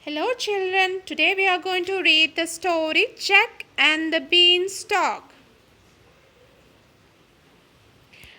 Hello children, today we are going to read the story Jack and the Beanstalk.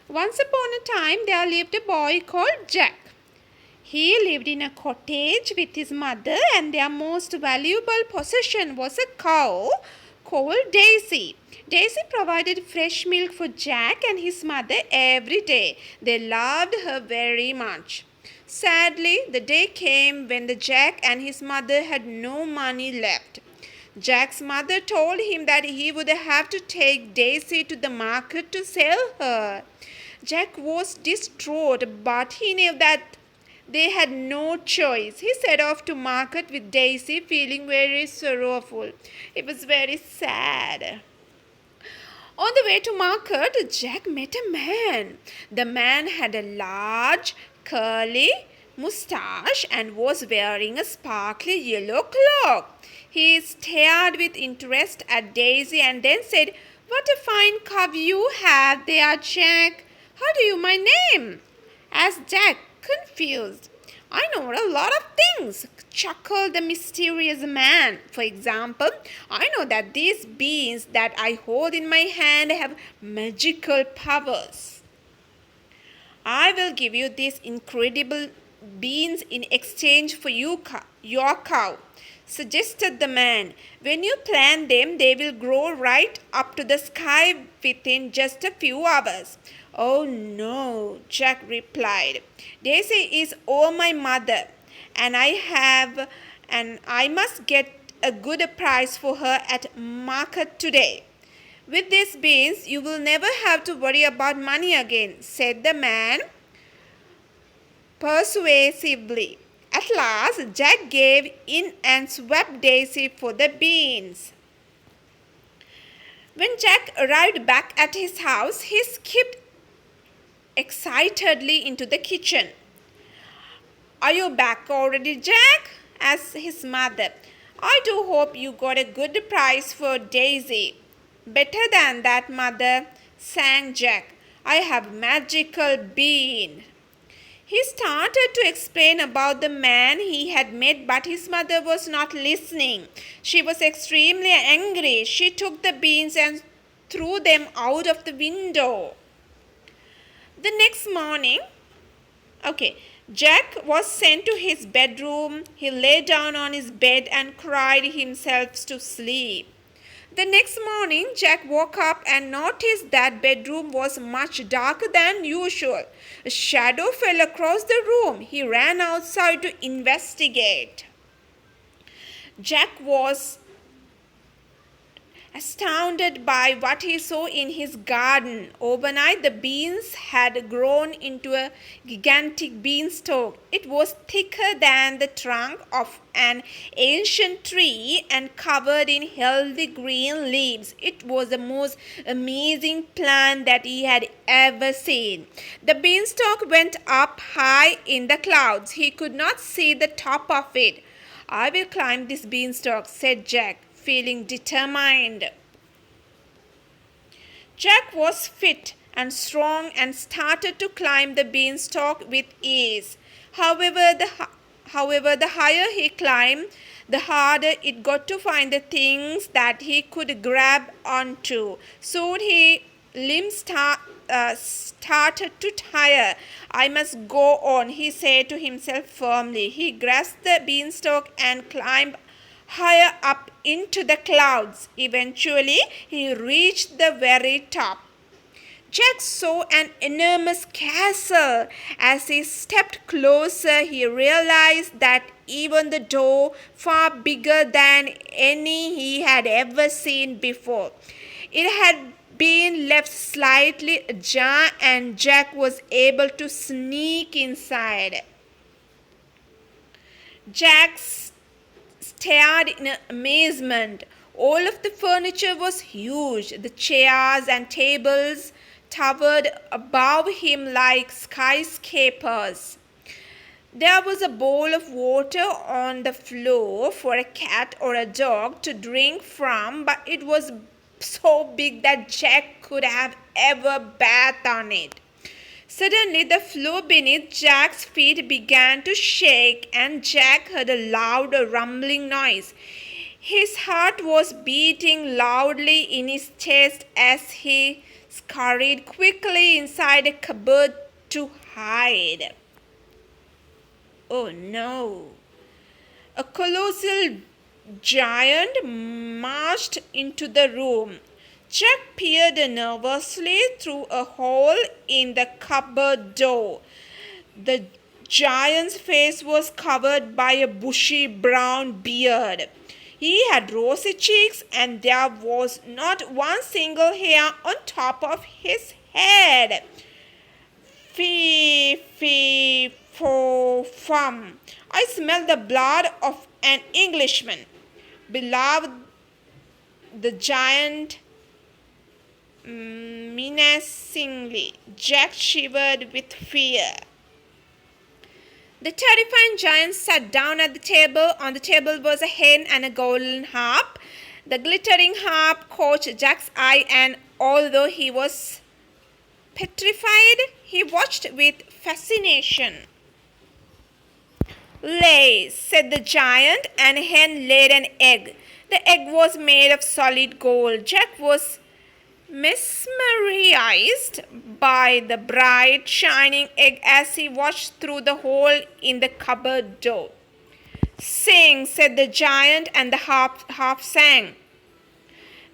Once upon a time there lived a boy called Jack. He lived in a cottage with his mother and their most valuable possession was a cow called Daisy. Daisy provided fresh milk for Jack and his mother every day. They loved her very much. Sadly, the day came when the Jack and his mother had no money left. Jack's mother told him that he would have to take Daisy to the market to sell her. Jack was distraught, but he knew that they had no choice. He set off to market with Daisy, feeling very sorrowful. It was very sad. On the way to market, Jack met a man. The man had a large, curly mustache and was wearing a sparkly yellow cloak. He stared with interest at Daisy and then said, "What a fine cow you have there, Jack. How do you my name?" asked Jack, confused. "I know a lot of things," chuckled the mysterious man. "For example, I know that these beans that I hold in my hand have magical powers. I will give you these incredible beans in exchange for your cow," suggested the man. "When you plant them, they will grow right up to the sky within just a few hours." "Oh no," Jack replied. "Daisy is all my mother, and I must get a good price for her at market today." "With these beans, you will never have to worry about money again," said the man persuasively. At last, Jack gave in and swapped Daisy for the beans. When Jack arrived back at his house, he skipped excitedly into the kitchen. "Are you back already, Jack?" asked his mother. "I do hope you got a good price for Daisy." "Better than that, mother," sang Jack. "I have magical bean." He started to explain about the man he had met, but his mother was not listening. She was extremely angry. She took the beans and threw them out of the window. The next morning, Jack was sent to his bedroom. He lay down on his bed and cried himself to sleep. The next morning, Jack woke up and noticed that bedroom was much darker than usual. A shadow fell across the room. He ran outside to investigate. Jack was astounded by what he saw in his garden. Overnight, the beans had grown into a gigantic beanstalk. It was thicker than the trunk of an ancient tree and covered in healthy green leaves. It was the most amazing plant that he had ever seen. The beanstalk went up high in the clouds. He could not see the top of it. "I will climb this beanstalk," said Jack, feeling determined. Jack was fit and strong and started to climb the beanstalk with ease. However, the higher he climbed, the harder it got to find the things that he could grab onto. Soon his limbs started to tire. "I must go on," he said to himself firmly. He grasped the beanstalk and climbed higher up into the clouds. Eventually, he reached the very top. Jack saw an enormous castle. As he stepped closer, he realized that even the door, far bigger than any he had ever seen before, it had been left slightly ajar and Jack was able to sneak inside. Jack stared in amazement. All of the furniture was huge. The chairs and tables towered above him like skyscrapers. There was a bowl of water on the floor for a cat or a dog to drink from, but it was so big that Jack could have ever bathed on it. Suddenly, the floor beneath Jack's feet began to shake, and Jack heard a loud rumbling noise. His heart was beating loudly in his chest as he scurried quickly inside a cupboard to hide. Oh no! A colossal giant marched into the room. Jack peered nervously through a hole in the cupboard door. The giant's face was covered by a bushy brown beard. He had rosy cheeks, and there was not one single hair on top of his head. Fee, fee, fo, fum. I smell the blood of an Englishman. Beloved, the giant menacingly. Jack shivered with fear. The terrifying giant sat down at the table. On the table was a hen and a golden harp. The glittering harp caught Jack's eye, and although he was petrified, he watched with fascination. Lay, said the giant, and a hen laid an egg. The egg was made of solid gold. Jack was mesmerized by the bright, shining egg as he watched through the hole in the cupboard door. Sing, said the giant, and the harp sang.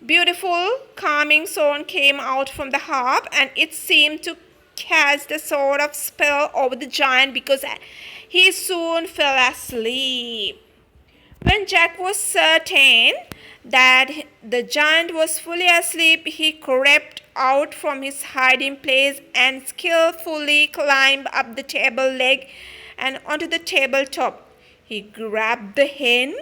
Beautiful, calming song came out from the harp, and it seemed to cast a sort of spell over the giant because he soon fell asleep. When Jack was certain that the giant was fully asleep, he crept out from his hiding place and skillfully climbed up the table leg and onto the tabletop. He grabbed the hen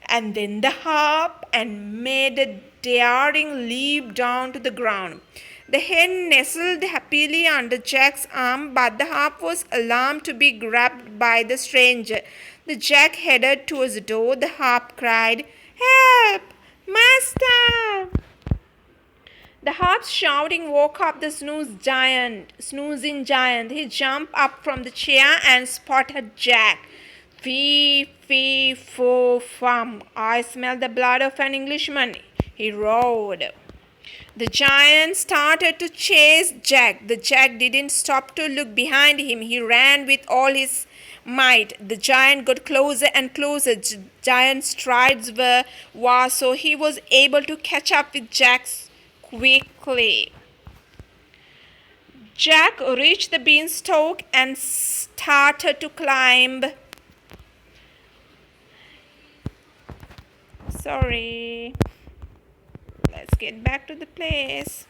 and then the harp and made a daring leap down to the ground. The hen nestled happily under Jack's arm, but the harp was alarmed to be grabbed by the stranger. The Jack headed towards the door. The harp cried, "Help! Master!" The harp's shouting woke up the snoozing giant. He jumped up from the chair and spotted Jack. Fee, fee, fo, fum. I smell the blood of an Englishman, he roared. The giant started to chase Jack. The Jack didn't stop to look behind him. He ran with all his might. The giant got closer and closer. Giant's strides were vast, so he was able to catch up with Jack quickly. Jack reached the beanstalk and started to climb. Sorry. Let's get back to the place.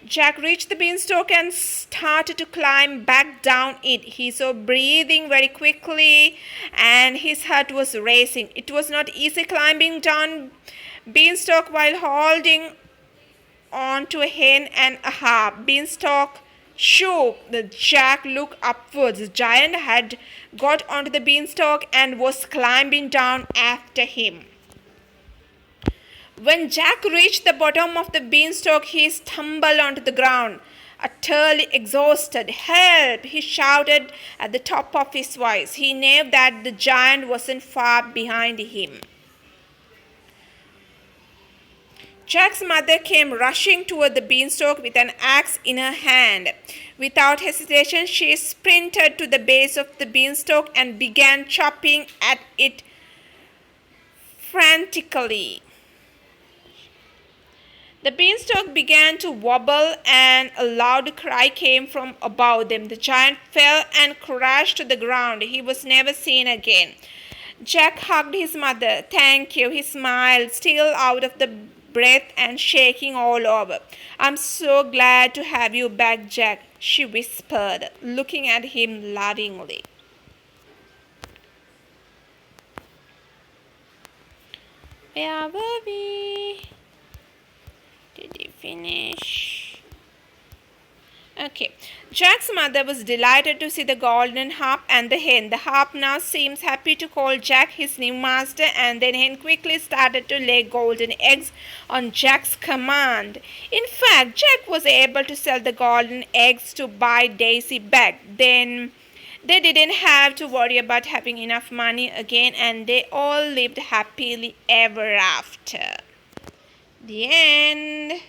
Jack reached the beanstalk and started to climb back down it. He saw breathing very quickly and his heart was racing. It was not easy climbing down beanstalk while holding on to a hen and a harp. Beanstalk shook. The Jack looked upwards. The giant had got onto the beanstalk and was climbing down after him. When Jack reached the bottom of the beanstalk, he stumbled onto the ground, utterly exhausted. "Help!" he shouted at the top of his voice. He knew that the giant wasn't far behind him. Jack's mother came rushing toward the beanstalk with an axe in her hand. Without hesitation, she sprinted to the base of the beanstalk and began chopping at it frantically. The beanstalk began to wobble and a loud cry came from above them. The giant fell and crashed to the ground. He was never seen again. Jack hugged his mother. "Thank you," he smiled, still out of the breath and shaking all over. "I'm so glad to have you back, Jack," she whispered, looking at him lovingly. Where were we? Did you finish? Okay. Jack's mother was delighted to see the golden harp and the hen. The harp now seems happy to call Jack his new master, and the hen quickly started to lay golden eggs on Jack's command. In fact, Jack was able to sell the golden eggs to buy Daisy back. Then they didn't have to worry about having enough money again, and they all lived happily ever after. The end.